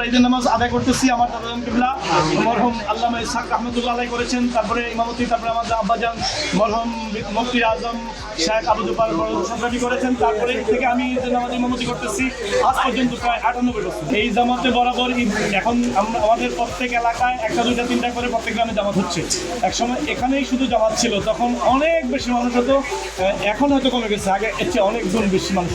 ঈদের নামাজ আদায় করতেছি। আমার দাদাজান কিবলা মরহুম আল্লামা ইসহাক রহমতুল্লাহ আলাইহি করেছেন, তারপরে ইমামতি, তারপরে আমাদের আব্বাজান মরহুম মুফতি আজম শেখ আবু জুবাল সংগ্রামী করেছেন, তারপরে থেকে আমি ঈদের নামাজ ইমামতি করতেছি আজ পর্যন্ত প্রায় 98 বছর। এই জামাতে বরাবর এখন আমাদের প্রত্যেক এলাকায় একটা দুইটা তিনটা করে প্রত্যেক গ্রামে জামাত হচ্ছে। একসময় এখানেই শুধু জামাত ছিল, তখন অনেক বেশি মানুষ হতো, এখন হয়তো কমে গেছে, আগে এর চেয়ে অনেক গুণ বেশি মানুষ।